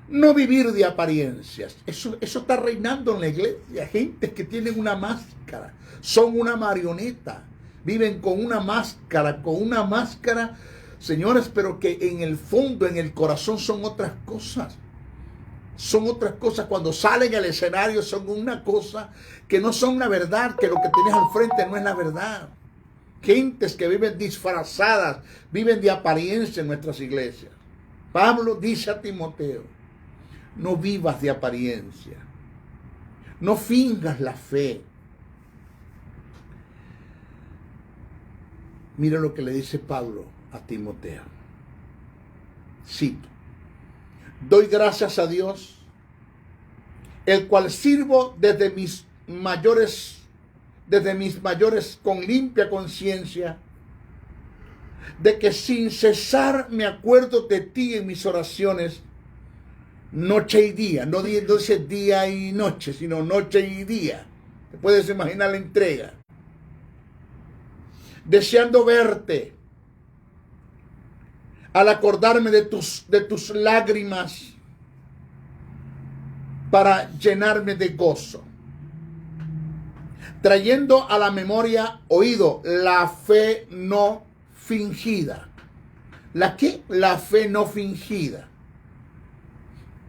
no vivir de apariencias. Eso está reinando en la iglesia. Gente que tienen una máscara, son una marioneta, viven con una máscara, señores, pero que en el fondo, en el corazón son otras cosas. Son otras cosas. Cuando salen al escenario son una cosa que no son la verdad, que lo que tienes al frente no es la verdad. Gentes que viven disfrazadas, viven de apariencia en nuestras iglesias. Pablo dice a Timoteo, no vivas de apariencia, no fingas la fe. Mira lo que le dice Pablo a Timoteo. Cito: doy gracias a Dios, el cual sirvo desde mis mayores con limpia conciencia, de que sin cesar me acuerdo de ti en mis oraciones, noche y día. No dice día y noche, sino noche y día. Te puedes imaginar la entrega. Deseando verte, al acordarme de tus lágrimas, para llenarme de gozo, trayendo a la memoria, oído, la fe no fingida. ¿La qué? La fe no fingida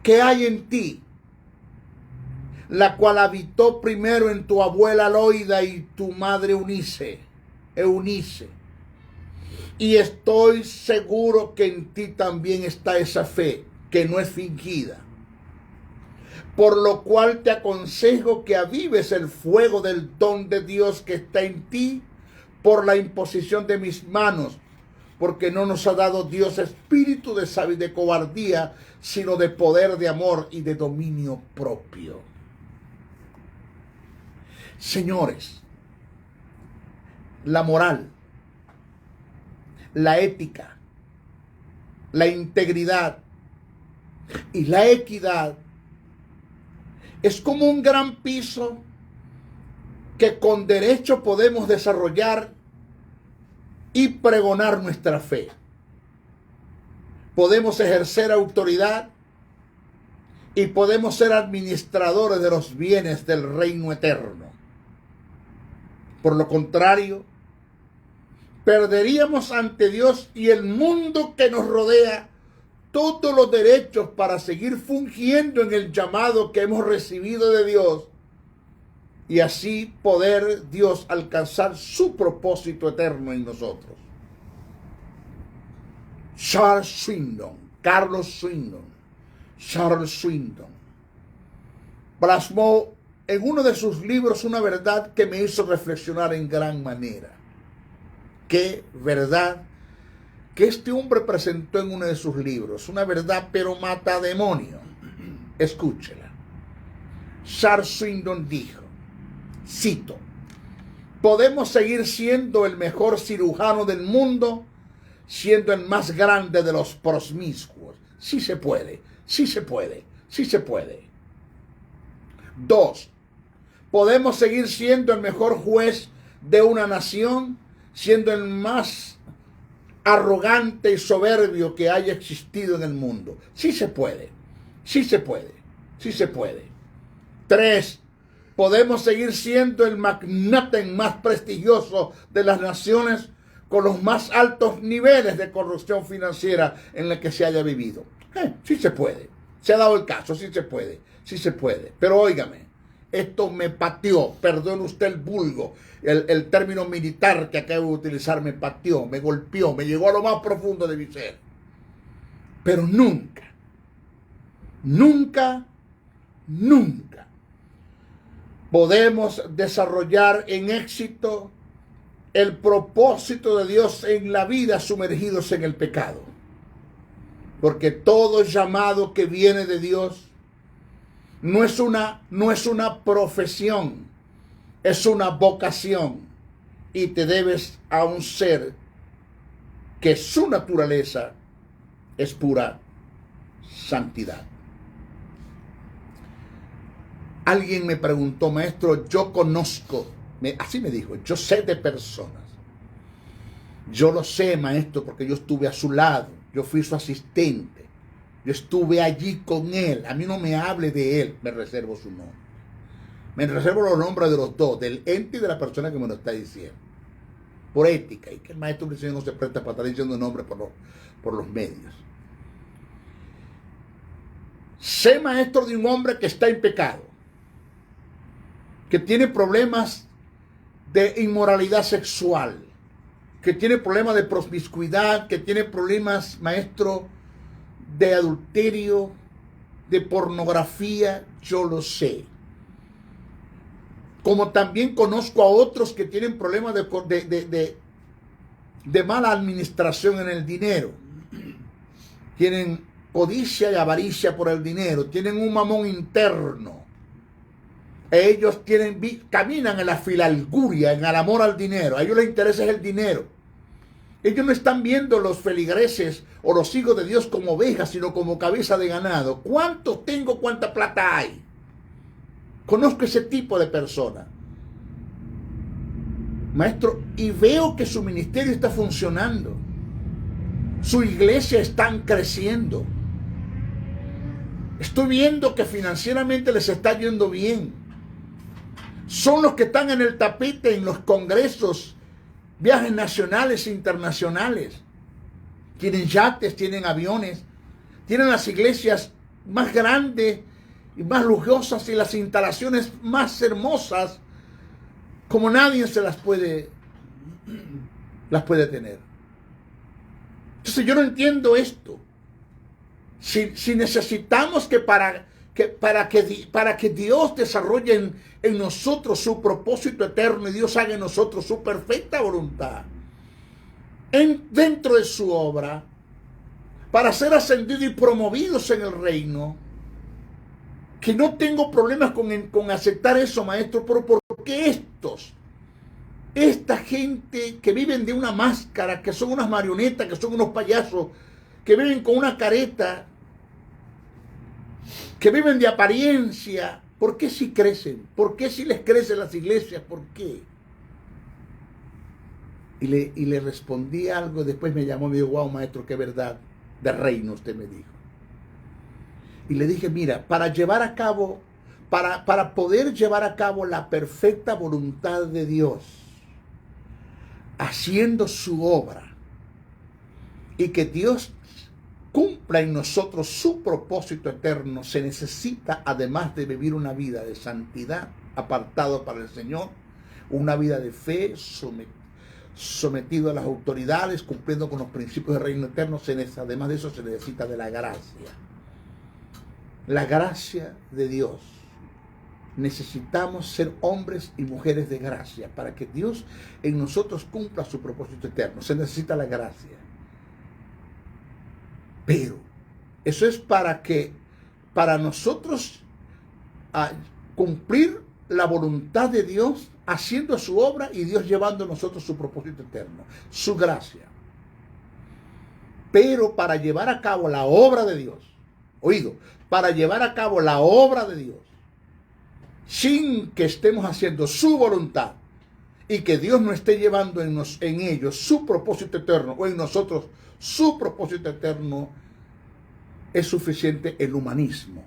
que hay en ti, la cual habitó primero en tu abuela Loida y tu madre Eunice. Y estoy seguro que en ti también está esa fe, que no es fingida. Por lo cual te aconsejo que avives el fuego del don de Dios que está en ti por la imposición de mis manos, porque no nos ha dado Dios espíritu de cobardía, sino de poder, de amor y de dominio propio. Señores, la moral, la ética, la integridad y la equidad es como un gran piso que con derecho podemos desarrollar y pregonar nuestra fe. Podemos ejercer autoridad y podemos ser administradores de los bienes del reino eterno. Por lo contrario, perderíamos ante Dios y el mundo que nos rodea todos los derechos para seguir fungiendo en el llamado que hemos recibido de Dios y así poder Dios alcanzar su propósito eterno en nosotros. Charles Swindoll plasmó en uno de sus libros una verdad que me hizo reflexionar en gran manera. Qué verdad que este hombre presentó en uno de sus libros, una verdad pero mata demonio. Escúchela. Charles Swindoll dijo, cito: podemos seguir siendo el mejor cirujano del mundo, siendo el más grande de los promiscuos. Sí se puede, sí se puede, sí se puede. 2. Podemos seguir siendo el mejor juez de una nación, siendo el más arrogante y soberbio que haya existido en el mundo. Sí se puede, sí se puede, sí se puede. 3. Podemos seguir siendo el magnate más prestigioso de las naciones con los más altos niveles de corrupción financiera en la que se haya vivido. Sí se puede. Se ha dado el caso, sí se puede, sí se puede. Pero óigame, esto me pateó, perdone usted el vulgo, el término militar que acabo de utilizar, me pateó, me golpeó, me llegó a lo más profundo de mi ser. Pero nunca, nunca, nunca podemos desarrollar en éxito el propósito de Dios en la vida sumergidos en el pecado. Porque todo llamado que viene de Dios no es una profesión, es una vocación. Y te debes a un ser que su naturaleza es pura santidad. Alguien me preguntó, maestro, yo conozco, así me dijo, yo sé de personas. Yo lo sé, maestro, porque yo estuve a su lado. Yo fui su asistente. Yo estuve allí con él. A mí no me hable de él. Me reservo su nombre. Me reservo los nombres de los dos, del ente y de la persona que me lo está diciendo. Por ética. Y que el maestro Briceño no se presta para estar diciendo nombres por los medios. Sé maestro de un hombre que está en pecado. Que tiene problemas de inmoralidad sexual. Que tiene problemas de promiscuidad. Que tiene problemas, maestro, de adulterio, de pornografía, yo lo sé. Como también conozco a otros que tienen problemas de mala administración en el dinero. Tienen codicia y avaricia por el dinero. Tienen un mamón interno. Ellos caminan en la filalguria, en el amor al dinero. A ellos les interesa el dinero. Ellos no están viendo los feligreses o los hijos de Dios como ovejas, sino como cabeza de ganado. ¿Cuántos tengo? ¿Cuánta plata hay? Conozco ese tipo de persona. Maestro, y veo que su ministerio está funcionando. Su iglesia está creciendo. Estoy viendo que financieramente les está yendo bien. Son los que están en el tapete en los congresos, viajes nacionales e internacionales. Tienen yates, tienen aviones, tienen las iglesias más grandes y más lujosas y las instalaciones más hermosas como nadie se las puede tener. Entonces yo no entiendo esto. Si necesitamos que para que Dios desarrolle en nosotros su propósito eterno y Dios haga en nosotros su perfecta voluntad dentro de su obra, para ser ascendidos y promovidos en el reino, que no tengo problemas con aceptar eso, maestro, pero porque esta gente que viven de una máscara, que son unas marionetas, que son unos payasos, que viven con una careta, que viven de apariencia, ¿por qué si crecen? ¿Por qué si les crecen las iglesias? ¿Por qué? Y le respondí algo, después me llamó y me dijo, wow, maestro, qué verdad de reino usted me dijo. Y le dije, mira, para poder llevar a cabo la perfecta voluntad de Dios, haciendo su obra, y que Dios cumpla en nosotros su propósito eterno, se necesita, además de vivir una vida de santidad, apartado para el Señor, una vida de fe, sometido a las autoridades, cumpliendo con los principios del reino eterno. Además de eso, se necesita de la gracia. La gracia de Dios. Necesitamos ser hombres y mujeres de gracia para que Dios en nosotros cumpla su propósito eterno. Se necesita la gracia. Pero eso es para nosotros cumplir la voluntad de Dios, haciendo su obra y Dios llevando a nosotros su propósito eterno, su gracia. Pero para llevar a cabo la obra de Dios, para llevar a cabo la obra de Dios, sin que estemos haciendo su voluntad y que Dios no esté llevando en ellos su propósito eterno o en nosotros su propósito eterno, es suficiente el humanismo.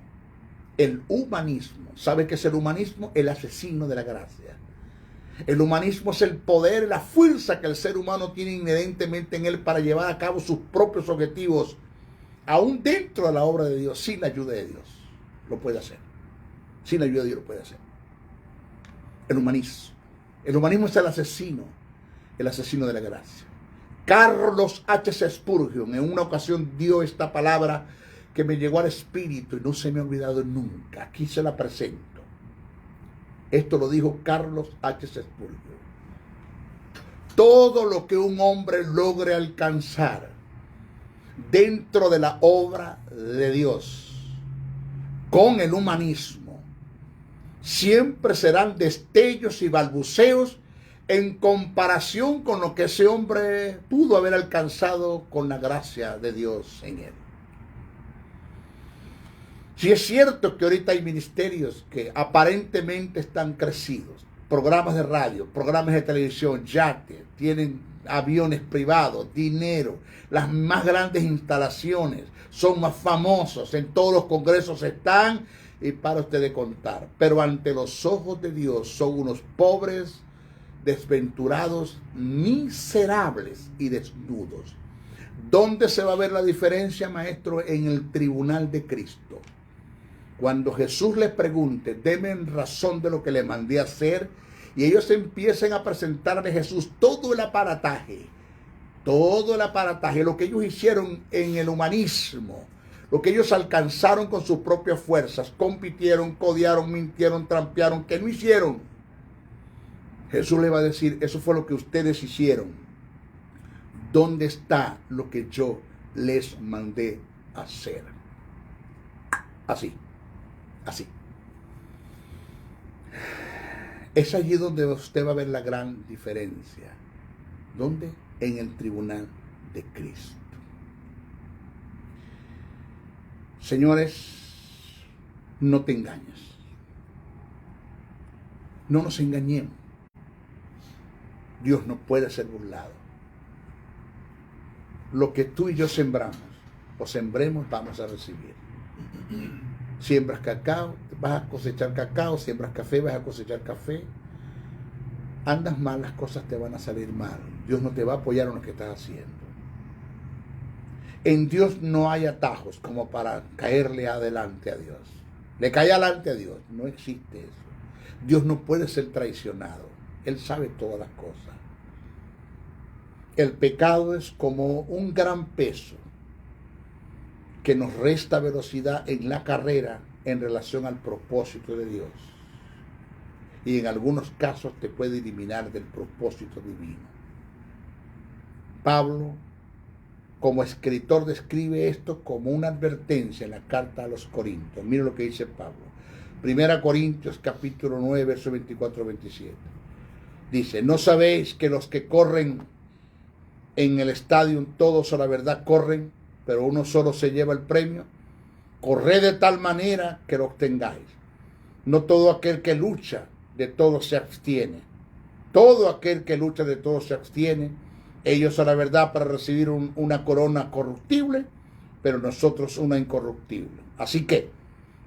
El humanismo. ¿Sabe qué es el humanismo? El asesino de la gracia. El humanismo es el poder, la fuerza que el ser humano tiene inherentemente en él para llevar a cabo sus propios objetivos, aún dentro de la obra de Dios, sin la ayuda de Dios. Lo puede hacer. Sin la ayuda de Dios lo puede hacer. El humanismo. El humanismo es el asesino de la gracia. Carlos H. Spurgeon en una ocasión dio esta palabra que me llegó al espíritu y no se me ha olvidado nunca. Aquí se la presento. Esto lo dijo Carlos H. Spurgeon. Todo lo que un hombre logre alcanzar dentro de la obra de Dios con el humanismo siempre serán destellos y balbuceos en comparación con lo que ese hombre pudo haber alcanzado con la gracia de Dios en él. Si es cierto que ahorita hay ministerios que aparentemente están crecidos, programas de radio, programas de televisión, yates, tienen aviones privados, dinero, las más grandes instalaciones, son más famosos, en todos los congresos están, y para usted de contar. Pero ante los ojos de Dios son unos pobres, desventurados, miserables y desnudos. ¿Dónde se va a ver la diferencia, maestro? En el tribunal de Cristo. Cuando Jesús les pregunte, denme razón de lo que le mandé a hacer, y ellos empiecen a presentarle a Jesús todo el aparataje, lo que ellos hicieron en el humanismo, lo que ellos alcanzaron con sus propias fuerzas, compitieron, codearon, mintieron, trampearon, que no hicieron. Jesús le va a decir, eso fue lo que ustedes hicieron. ¿Dónde está lo que yo les mandé hacer? Así. Es allí donde usted va a ver la gran diferencia. ¿Dónde? En el tribunal de Cristo. Señores, no te engañes. No nos engañemos. Dios no puede ser burlado. Lo que tú y yo sembramos, o sembremos, vamos a recibir. Siembras cacao, vas a cosechar cacao. Siembras café, vas a cosechar café. Andas mal, las cosas te van a salir mal. Dios no te va a apoyar en lo que estás haciendo. En Dios no hay atajos como para caerle adelante a Dios. Le cae adelante a Dios. No existe eso. Dios no puede ser traicionado. Él sabe todas las cosas. El pecado es como un gran peso que nos resta velocidad en la carrera en relación al propósito de Dios. Y en algunos casos te puede eliminar del propósito divino. Pablo, como escritor, describe esto como una advertencia en la carta a los Corintios. Mira lo que dice Pablo. 1 Corintios capítulo 9, verso 24-27. Dice, ¿no sabéis que los que corren en el estadio todos a la verdad corren, pero uno solo se lleva el premio? Corred de tal manera que lo obtengáis. No todo aquel que lucha de todo se abstiene. Todo aquel que lucha de todo se abstiene. Ellos a la verdad para recibir una corona corruptible, pero nosotros una incorruptible. Así que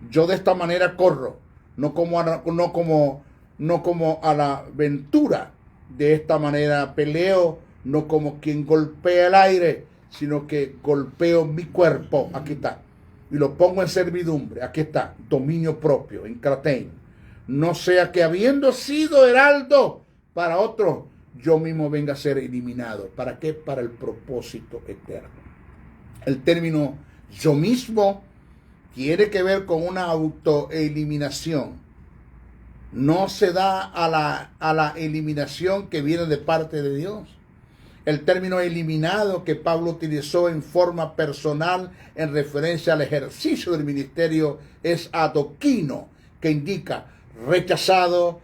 yo de esta manera corro, no como a la aventura. De esta manera peleo, no como quien golpea el aire, sino que golpeo mi cuerpo. Aquí está. Y lo pongo en servidumbre. Aquí está. Dominio propio, en Cratén. No sea que habiendo sido heraldo para otro, yo mismo venga a ser eliminado. ¿Para qué? Para el propósito eterno. El término yo mismo tiene que ver con una autoeliminación. No se da a la eliminación que viene de parte de Dios. El término eliminado que Pablo utilizó en forma personal en referencia al ejercicio del ministerio es adoquino, que indica rechazado,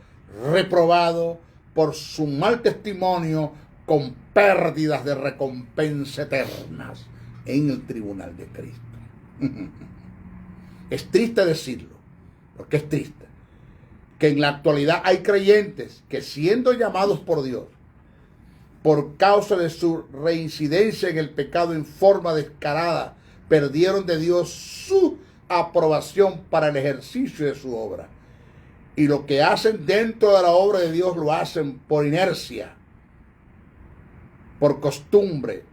reprobado por su mal testimonio, con pérdidas de recompensa eternas en el tribunal de Cristo. Es triste decirlo, porque es triste, que en la actualidad hay creyentes que, siendo llamados por Dios, por causa de su reincidencia en el pecado en forma descarada, perdieron de Dios su aprobación para el ejercicio de su obra. Y lo que hacen dentro de la obra de Dios lo hacen por inercia, por costumbre,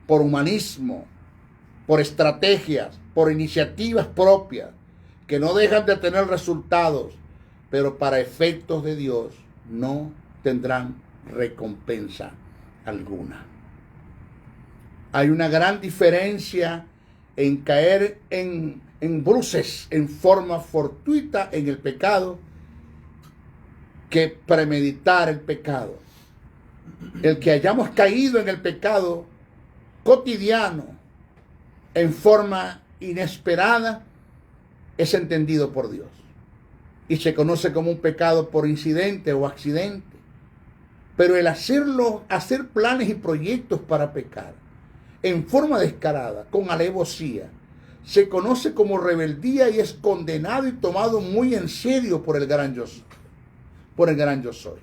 por humanismo, por estrategias, por iniciativas propias, que no dejan de tener resultados, pero para efectos de Dios no tendrán recompensa alguna. Hay una gran diferencia en caer en bruces en forma fortuita en el pecado que premeditar el pecado. El que hayamos caído en el pecado cotidiano en forma inesperada es entendido por Dios y se conoce como un pecado por incidente o accidente. Pero el hacer planes y proyectos para pecar en forma descarada, con alevosía, se conoce como rebeldía y es condenado y tomado muy en serio por el gran yo soy.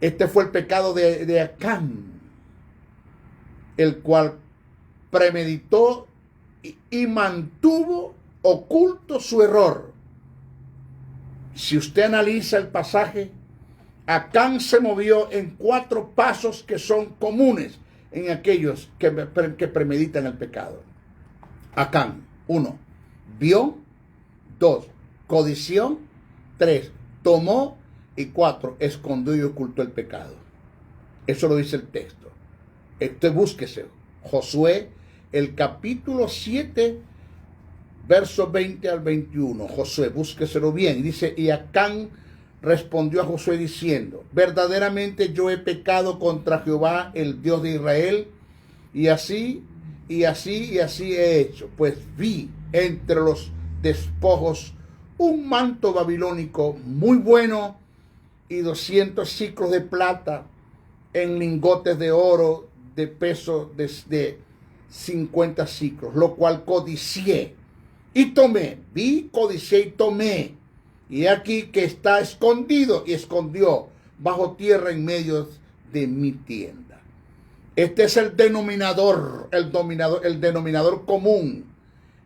Este fue el pecado de Acán. el cual premeditó y mantuvo oculto su error. Si usted analiza el pasaje, Acán se movió en 4 pasos que son comunes en aquellos que premeditan el pecado. Acán, 1, vio; 2, codició; 3, tomó; y 4, escondió y ocultó el pecado. Eso lo dice el texto. Usted búsquese. Josué, el capítulo 7, versos 20 al 21. Josué, búsqueselo bien. Dice, y Acán respondió a Josué diciendo, verdaderamente yo he pecado contra Jehová, el Dios de Israel, y así he hecho. Pues vi entre los despojos un manto babilónico muy bueno y 200 siclos de plata en lingotes de oro de peso de 50 siclos, lo cual codicié y tomé. Vi, codicié y tomé. Y aquí que está escondido, y escondió bajo tierra en medio de mi tienda. Este es el denominador común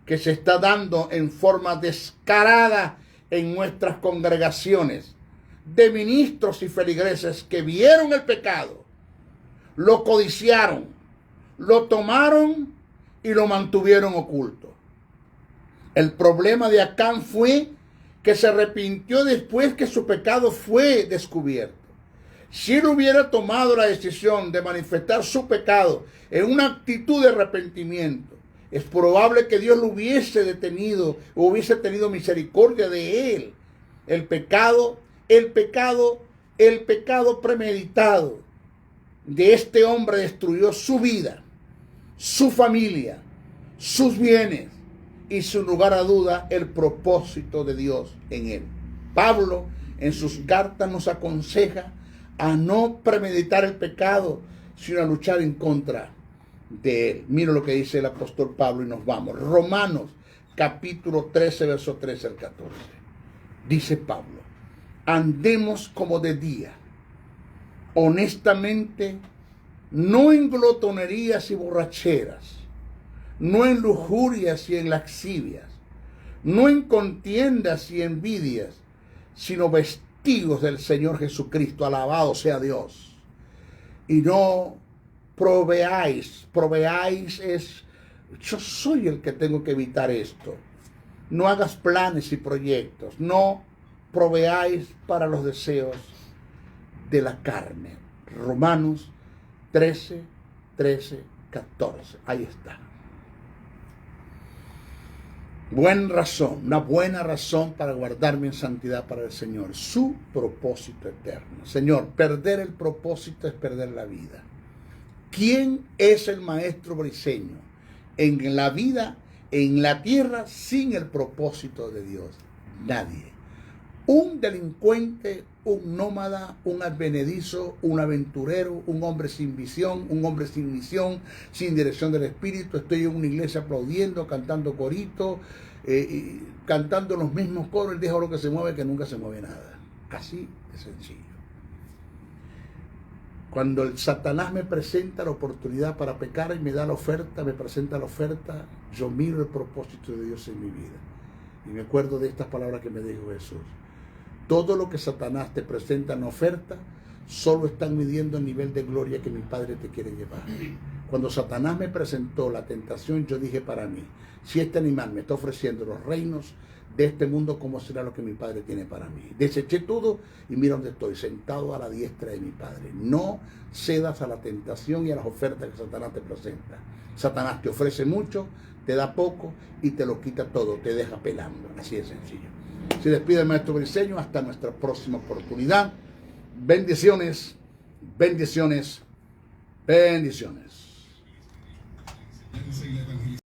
que se está dando en forma descarada en nuestras congregaciones, de ministros y feligreses que vieron el pecado, lo codiciaron, lo tomaron y lo mantuvieron oculto. El problema de Acán fue que se arrepintió después que su pecado fue descubierto. Si él hubiera tomado la decisión de manifestar su pecado en una actitud de arrepentimiento, es probable que Dios lo hubiese detenido o hubiese tenido misericordia de él. El pecado premeditado de este hombre destruyó su vida, su familia, sus bienes y, sin lugar a duda, el propósito de Dios en él. Pablo en sus cartas nos aconseja a no premeditar el pecado, sino a luchar en contra de él. Mira lo que dice el apóstol Pablo y nos vamos. Romanos capítulo 13, verso 13 al 14. Dice Pablo, andemos como de día, honestamente, no en glotonerías y borracheras, no en lujurias y en lascivias, no en contiendas y envidias, sino vestidos del Señor Jesucristo, alabado sea Dios. Y no proveáis es, yo soy el que tengo que evitar esto. No hagas planes y proyectos, no proveáis para los deseos de la carne. Romanos 13, 14, ahí está. Una buena razón para guardarme en santidad para el Señor, su propósito eterno. Señor, perder el propósito es perder la vida. ¿Quién es el maestro briseño en la vida, en la tierra, sin el propósito de Dios? Nadie. Un delincuente, un nómada, un advenedizo, un aventurero, un hombre sin visión, un hombre sin misión, sin dirección del Espíritu. Estoy en una iglesia aplaudiendo, cantando coritos, cantando los mismos coros. Él dijo lo que se mueve, que nunca se mueve nada. Así de sencillo. Cuando el Satanás me presenta la oportunidad para pecar y me da la oferta, me presenta la oferta, yo miro el propósito de Dios en mi vida. Y me acuerdo de estas palabras que me dijo Jesús. Todo lo que Satanás te presenta en oferta, solo están midiendo el nivel de gloria que mi Padre te quiere llevar. Cuando Satanás me presentó la tentación, yo dije para mí, si este animal me está ofreciendo los reinos de este mundo, ¿cómo será lo que mi Padre tiene para mí? Deseché todo y mira dónde estoy, sentado a la diestra de mi Padre. No cedas a la tentación y a las ofertas que Satanás te presenta. Satanás te ofrece mucho, te da poco y te lo quita todo, te deja pelando. Así de sencillo. Se despide el maestro Briseño, hasta nuestra próxima oportunidad. Bendiciones, bendiciones, bendiciones.